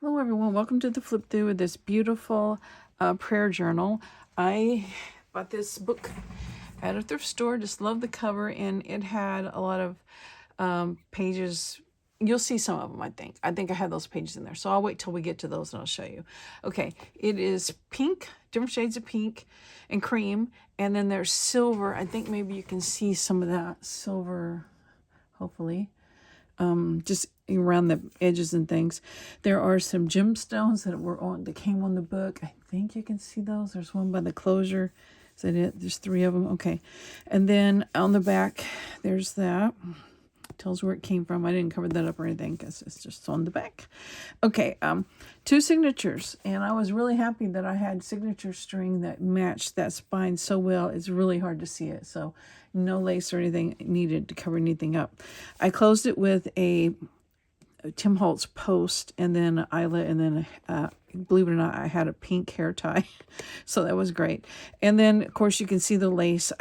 Hello everyone, welcome to the flip through of this beautiful prayer journal. I bought this book at a thrift store, just love the cover, and it had a lot of pages. You'll see some of them, I think. I have those pages in there, so I'll wait till we get to those and I'll show you. Okay, it is pink, different shades of pink and cream, and then there's silver. I think maybe you can see some of that silver, hopefully. Just around the edges and things. There are some gemstones that came on the book. I think you can see those. There's one by the closure. Is that it? There's 3 of them. Okay. And then on the back, there's that. Tells where it came from. I didn't cover that up or anything because it's just on the back. Okay, 2 signatures, and I was really happy that I had signature string that matched that spine so well. It's really hard to see it, so no lace or anything needed to cover anything up. I closed it with a Tim Holtz post and then an eyelet, and then believe it or not, I had a pink hair tie, so that was great. And then of course you can see the lace.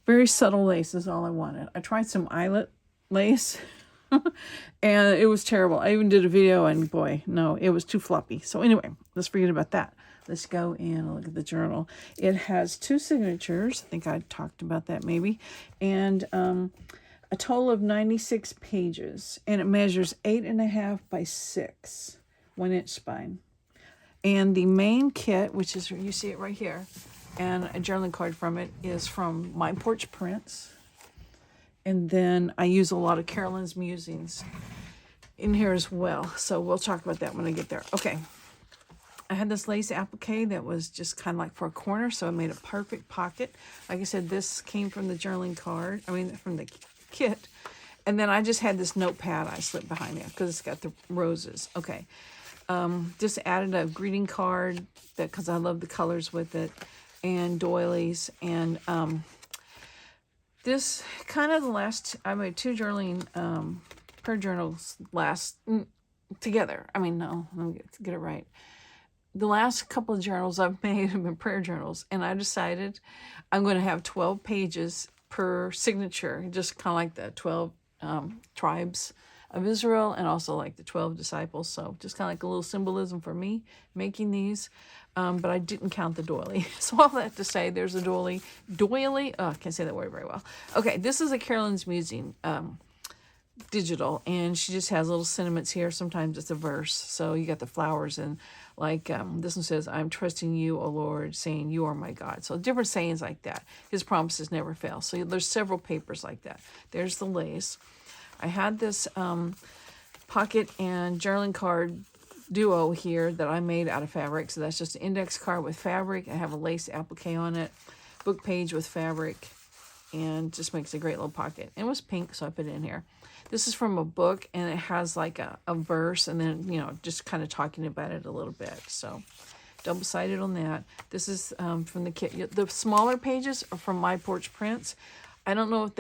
Very subtle lace is all I wanted. I tried some eyelet lace and it was terrible. I even did a video and boy, no, it was too floppy. So anyway, let's forget about that. Let's go and look at the journal. It has 2 signatures. I think I talked about that maybe. And a total of 96 pages, and it measures 8.5 by 6, 1-inch spine. And the main kit, which is, you see it right here, and a journaling card from it, is from My Porch Prints. And then I use a lot of CarolynsMusings in here as well. So we'll talk about that when I get there. Okay. I had this lace applique that was just kind of like for a corner, so I made a perfect pocket. Like I said, this came from the journaling card, from the kit. And then I just had this notepad I slipped behind it because it's got the roses. Okay. Just added a greeting card because I love the colors with it, and doilies, and this kind of I made 2 journaling prayer journals together. Let me get it right. The last couple of journals I've made have been prayer journals, and I decided I'm going to have 12 pages per signature, just kind of like the 12 tribes of Israel, and also like the 12 disciples. So just kind of like a little symbolism for me making these. But I didn't count the doily. So all that to say, there's a doily. I can't say that word very well. Okay, this is a CarolynsMusing digital, and she just has little sentiments here. Sometimes it's a verse. So you got the flowers, and like this one says, I'm trusting you, O Lord, saying you are my God. So different sayings like that. His promises never fail. So there's several papers like that. There's the lace. I had this pocket and journaling card duo here that I made out of fabric. So that's just an index card with fabric. I have a lace applique on it, book page with fabric, and just makes a great little pocket. And it was pink, so I put it in here. This is from a book, and it has like a verse, and then, just kind of talking about it a little bit. So double-sided on that. This is from the kit. The smaller pages are from My Porch Prints. I don't know if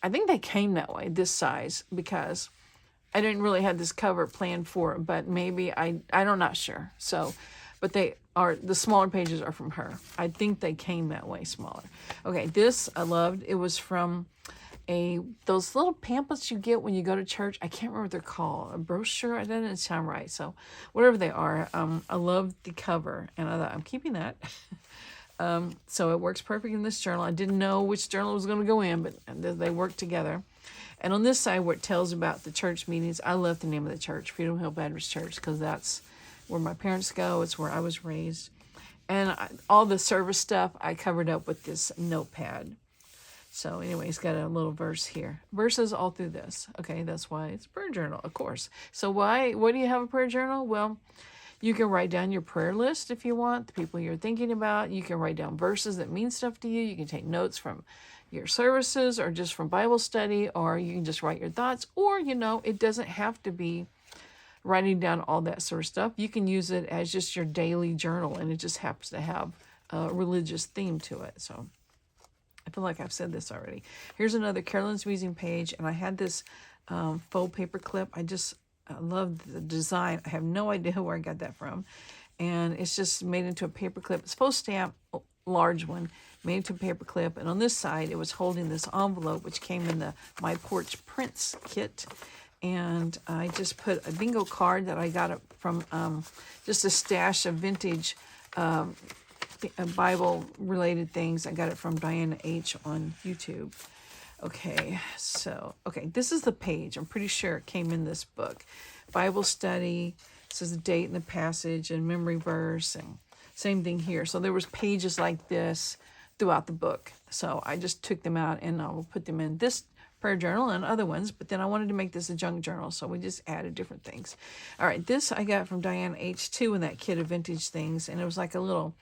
I think they came that way, this size, because I didn't really have this cover planned for it, but maybe I'm not sure. So, but the smaller pages are from her. I think they came that way, smaller. Okay, this I loved. It was from those little pamphlets you get when you go to church. I can't remember what they're called. A brochure? That doesn't sound right. So, whatever they are, I love the cover, and I thought I'm keeping that. So it works perfect in this journal. I didn't know which journal was going to go in, but they work together. And on this side, where it tells about the church meetings, I love the name of the church, Freedom Hill Baptist Church, because that's where my parents go. It's where I was raised. And all the service stuff I covered up with this notepad. So anyway, it's got a little verse here. Verses all through this. Okay, that's why it's a prayer journal, of course. So why do you have a prayer journal? Well, you can write down your prayer list if you want, the people you're thinking about. You can write down verses that mean stuff to you. You can take notes from your services or just from Bible study, or you can just write your thoughts, or, it doesn't have to be writing down all that sort of stuff. You can use it as just your daily journal, and it just happens to have a religious theme to it. So I feel like I've said this already. Here's another CarolynsMusing page, and I had this faux paper clip. I love the design. I have no idea where I got that from. And it's just made into a paper clip. It's faux stamp, large one, made into a paper clip. And on this side, it was holding this envelope, which came in the My Porch Prints kit. And I just put a bingo card that I got it from just a stash of vintage Bible related things. I got it from Diana H on YouTube. Okay, so, okay, this is the page. I'm pretty sure it came in this book. Bible study, says the date and the passage and memory verse, and same thing here. So there was pages like this throughout the book. So I just took them out and I will put them in this prayer journal and other ones, but then I wanted to make this a junk journal, so we just added different things. All right, this I got from Diana H2 in that kit of vintage things, and it was like a little,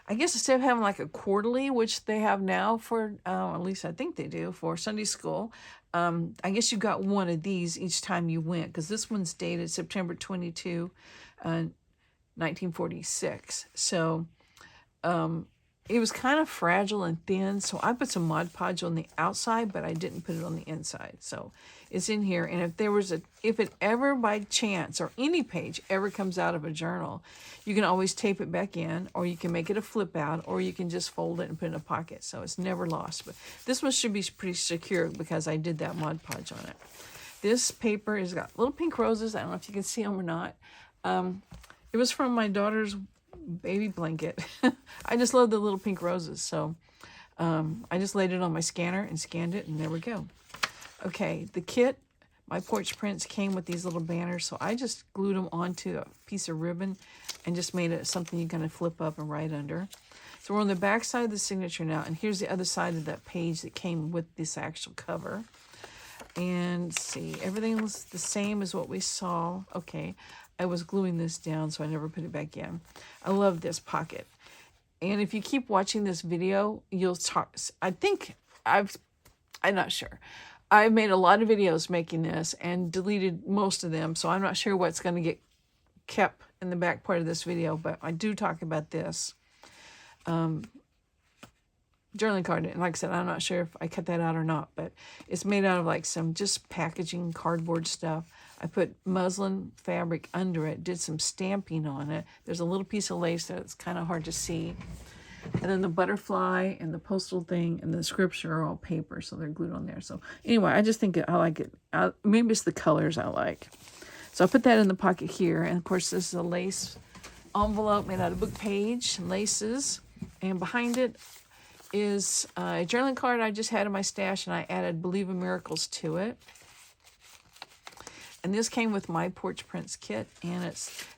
I guess instead of having like a quarterly, which they have now for, at least I think they do, for Sunday school, I guess you got one of these each time you went, because this one's dated September 22, 1946. So it was kind of fragile and thin, so I put some Mod Podge on the outside, but I didn't put it on the inside. So it's in here, and if it ever by chance, or any page ever comes out of a journal, you can always tape it back in, or you can make it a flip out, or you can just fold it and put it in a pocket, so it's never lost. But this one should be pretty secure because I did that Mod Podge on it. This paper has got little pink roses. I don't know if you can see them or not. It was from my daughter's baby blanket. I just love the little pink roses, so I just laid it on my scanner and scanned it, and there we go. Okay, the kit, My Porch Prints, came with these little banners, so I just glued them onto a piece of ribbon and just made it something you're going to flip up and write under. So we're on the back side of the signature now, and here's the other side of that page that came with this actual cover. And see, everything was the same as what we saw. Okay, I was gluing this down, so I never put it back in. I love this pocket. And if you keep watching this video, you'll talk. I'm not sure. I've made a lot of videos making this and deleted most of them, so I'm not sure what's going to get kept in the back part of this video, but I do talk about this journaling card. And like I said, I'm not sure if I cut that out or not, but it's made out of like some just packaging cardboard stuff. I put muslin fabric under it, did some stamping on it. There's a little piece of lace that's kind of hard to see. And then the butterfly and the postal thing and the scripture are all paper, so they're glued on there. So anyway, I just think I like it. Maybe it's the colors I like. So I put that in the pocket here. And of course, this is a lace envelope made out of book page and laces. And behind it is a journaling card I just had in my stash, and I added Believe in Miracles to it. And this came with My Porch Prints kit, and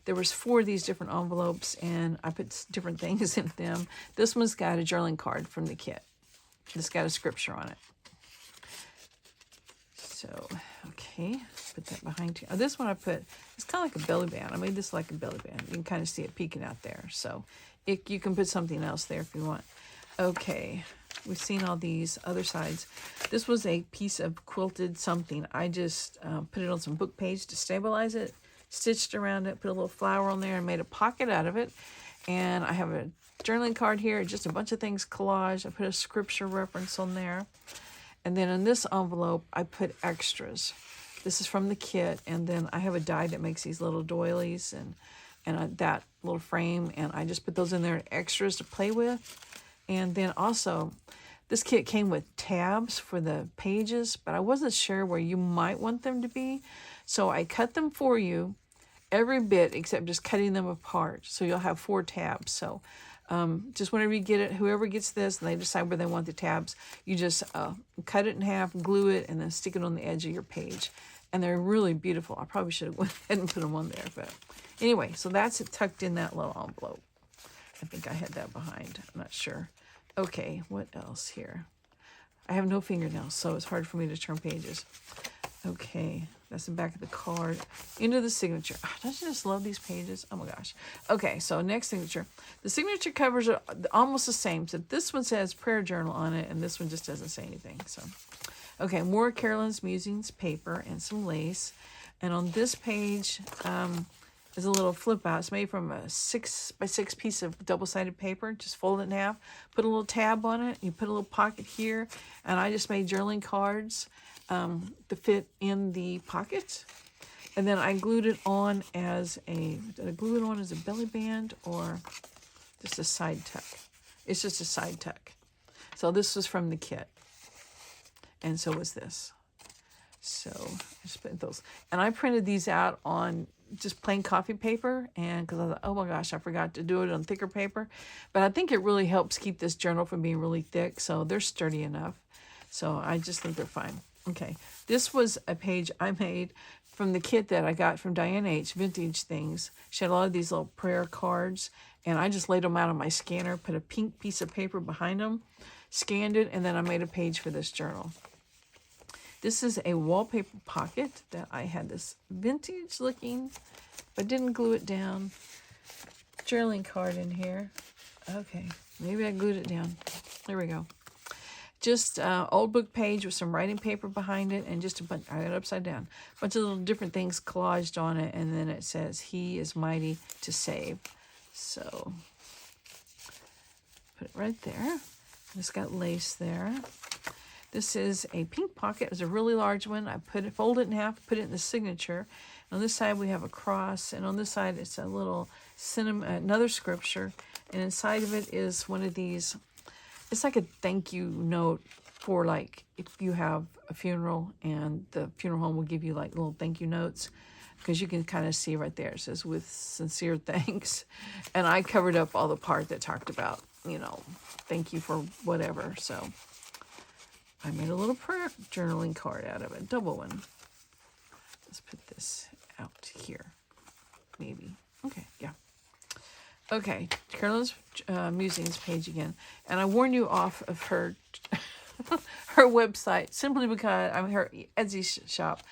there was 4 of these different envelopes, and I put different things in them. This one's got a journaling card from the kit. It's got a scripture on it. So, okay, put that behind you. Oh, this one I put, it's kind of like a belly band. I made this like a belly band. You can kind of see it peeking out there. So you can put something else there if you want. Okay, we've seen all these other sides. This was a piece of quilted something. I just put it on some book page to stabilize it, stitched around it, put a little flower on there, and made a pocket out of it. And I have a journaling card here, just a bunch of things collage. I put a scripture reference on there. And then in this envelope, I put extras. This is from the kit, and then I have a die that makes these little doilies and that little frame, and I just put those in there, extras to play with. And then also, this kit came with tabs for the pages, but I wasn't sure where you might want them to be. So I cut them for you, every bit except just cutting them apart. So you'll have 4 tabs. So just whenever you get it, whoever gets this and they decide where they want the tabs, you just cut it in half, glue it, and then stick it on the edge of your page. And they're really beautiful. I probably should have went ahead and put them on there. But anyway, so that's it tucked in that little envelope. I think I had that behind. I'm not sure. Okay, what else here? I have no fingernails, so it's hard for me to turn pages. Okay, that's the back of the card. Into the signature. Oh, don't you just love these pages? Oh my gosh. Okay, so next signature. The signature covers are almost the same. So this one says prayer journal on it, and this one just doesn't say anything. So, okay, more CarolynsMusings paper and some lace. And on this page, is a little flip out. It's made from a 6x6 piece of double-sided paper. Just fold it in half, put a little tab on it. You put a little pocket here, and I just made journaling cards to fit in the pocket. And then I glued it on as did I glue it on as a belly band or just a side tuck? It's just a side tuck. So this was from the kit. And so was this. So I just put those. And I printed these out on just plain coffee paper, and because I thought, oh my gosh, I forgot to do it on thicker paper. But I think it really helps keep this journal from being really thick, so they're sturdy enough. So I just think they're fine. Okay, this was a page I made from the kit that I got from Diane H. Vintage Things. She had a lot of these little prayer cards, and I just laid them out on my scanner, put a pink piece of paper behind them, scanned it, and then I made a page for this journal. This is a wallpaper pocket that I had this vintage looking, but didn't glue it down, journaling card in here. Okay, maybe I glued it down. There we go. Just old book page with some writing paper behind it, and just a bunch, I got it upside down, a bunch of little different things collaged on it, and then it says, He is mighty to save. So, put it right there. It's got lace there. This is a pink pocket. It was a really large one. I folded it in half, put it in the signature. On this side we have a cross, and on this side it's a little another scripture, and inside of it is one of these. It's like a thank you note for, like, if you have a funeral, and the funeral home will give you like little thank you notes, because you can kind of see right there. It says, with sincere thanks. And I covered up all the part that talked about, thank you for whatever. So I made a little prayer journaling card out of it, double one. Let's put this out here, maybe. Okay, yeah. Okay, Carolyn's Musings page again. And I warn you off of her her website, simply because I'm her Etsy shop,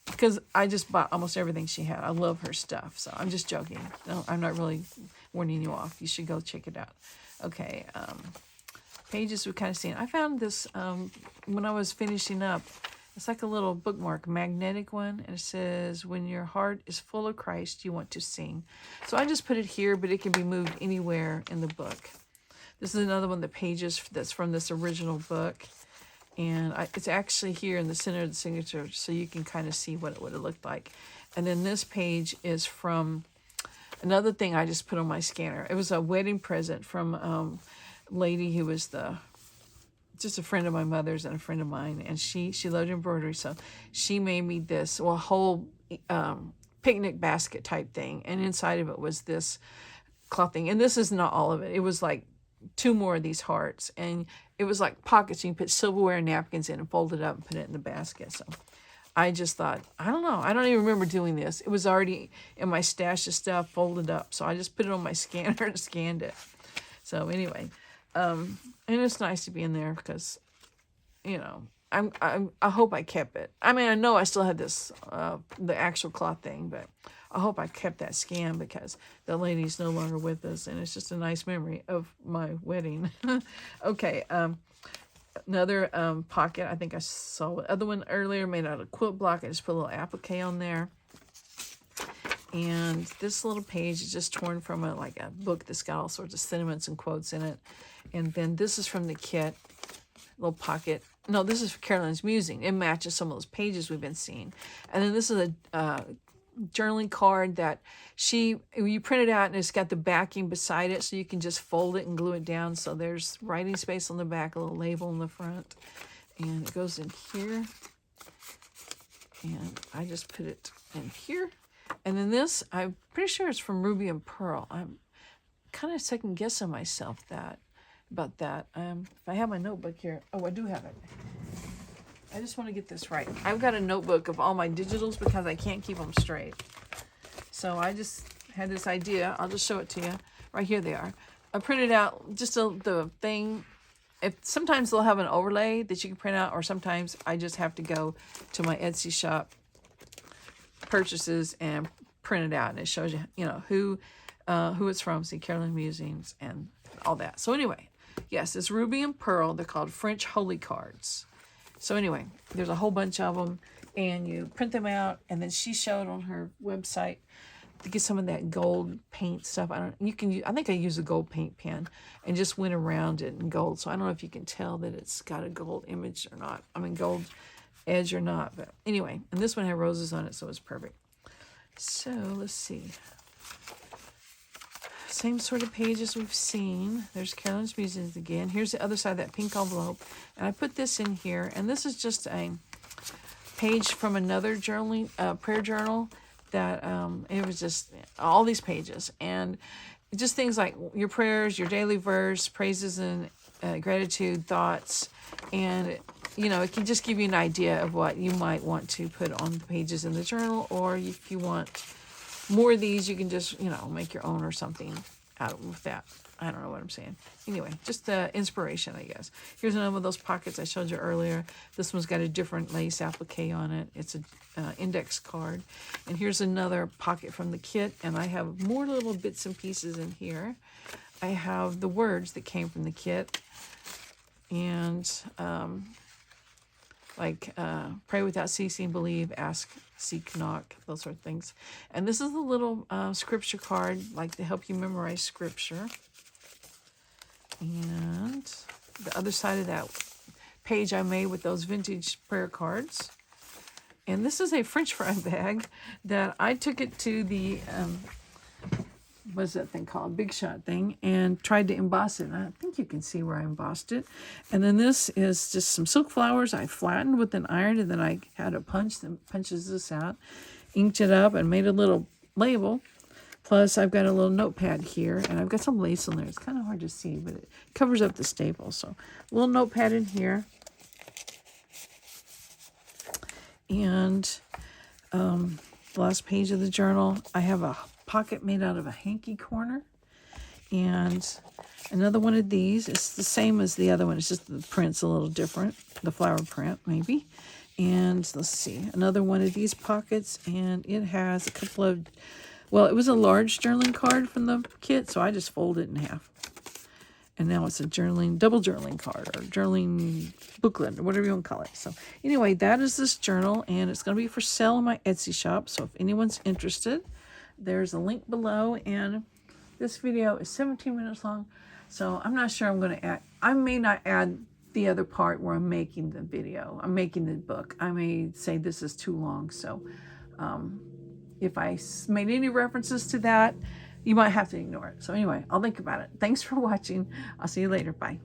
because I just bought almost everything she had. I love her stuff, so I'm just joking. No, I'm not really warning you off. You should go check it out. Okay, pages we've kind of seen. I found this when I was finishing up. It's like a little bookmark, magnetic one, and it says, when your heart is full of Christ, you want to sing. So I just put it here, but it can be moved anywhere in the book. This is another one of the pages that's from this original book, and it's actually here in the center of the signature, so you can kind of see what it would have looked like. And then this page is from another thing I just put on my scanner. It was a wedding present from a lady who was just a friend of my mother's and a friend of mine, and she loved embroidery, so she made me this whole picnic basket type thing, and inside of it was this cloth thing. And this is not all of it. It was like 2 more of these hearts, and it was like pockets. You can put silverware and napkins in and fold it up and put it in the basket. So I just thought, I don't know, I don't even remember doing this. It was already in my stash of stuff folded up, so I just put it on my scanner and scanned it. So anyway, and it's nice to be in there, because, I hope I kept it. I mean, I know I still had this, the actual cloth thing, but I hope I kept that scan, because the lady's no longer with us, and it's just a nice memory of my wedding. Okay, another pocket. I think I saw the other one earlier, made out of quilt block. I just put a little applique on there. And this little page is just torn from a book that's got all sorts of sentiments and quotes in it. And then this is from the kit, little pocket. No, this is Carolyn's Musing. It matches some of those pages we've been seeing. And then this is a journaling card that you print it out, and it's got the backing beside it, so you can just fold it and glue it down. So there's writing space on the back, a little label in the front, and it goes in here. And I just put it in here. And then this, I'm pretty sure it's from Ruby and Pearl. I'm kind of second guessing myself about that. If I have my notebook here. Oh, I do have it. I just want to get this right. I've got a notebook of all my digitals because I can't keep them straight. So I just had this idea. I'll just show it to you. Right here they are. I printed out just the thing. Sometimes they'll have an overlay that you can print out, or sometimes I just have to go to my Etsy shop purchases and print it out, and it shows you, who it's from. See, Carolyn's Musings and all that. So anyway, yes, it's Ruby and Pearl. They're called French Holy Cards. So anyway, there's a whole bunch of them, and you print them out, and then she showed on her website to get some of that gold paint stuff. I think I used a gold paint pen and just went around it in gold. So I don't know if you can tell that it's got a gold image or not. I mean, gold edge or not. But anyway, and this one had roses on it, so it's perfect. So let's see. Same sort of pages we've seen. There's Carolyn's Musings again. Here's the other side of that pink envelope. And I put this in here, and this is just a page from another journaling prayer journal that it was just all these pages, and just things like your prayers, your daily verse, praises and gratitude thoughts, and you know, it can just give you an idea of what you might want to put on the pages in the journal, or if you want more of these, you can just, you know, make your own or something out with that. I don't know what I'm saying. Anyway, just inspiration, I guess. Here's another one of those pockets I showed you earlier. This one's got a different lace applique on it. It's an index card. And here's another pocket from the kit, and I have more little bits and pieces in here. I have the words that came from the kit, and pray without ceasing, believe, ask, seek, knock, those sort of things. And this is a little scripture card, like to help you memorize scripture. And the other side of that page I made with those vintage prayer cards. And this is a French fry bag that I took it to the, what's that thing called? Big Shot thing, and tried to emboss it. And I think you can see where I embossed it. And then this is just some silk flowers I flattened with an iron, and then I had a punch that punches this out, inked it up, and made a little label. Plus, I've got a little notepad here, and I've got some lace on there. It's kind of hard to see, but it covers up the staple. So, a little notepad in here. And the last page of the journal, I have a pocket made out of a hanky corner. And another one of these. It's the same as the other one. It's just the print's a little different. The flower print, maybe. And let's see. Another one of these pockets, and it has a couple of... Well, it was a large journaling card from the kit, so I just folded it in half. And now it's a double journaling card, or journaling booklet, or whatever you want to call it. So anyway, that is this journal, and it's going to be for sale in my Etsy shop. So if anyone's interested, there's a link below. And this video is 17 minutes long, so I'm not sure I'm going to add... I may not add the other part where I'm making the video. I'm making the book. I may say this is too long, so... if I made any references to that, you might have to ignore it. So anyway, I'll think about it. Thanks for watching. I'll see you later. Bye.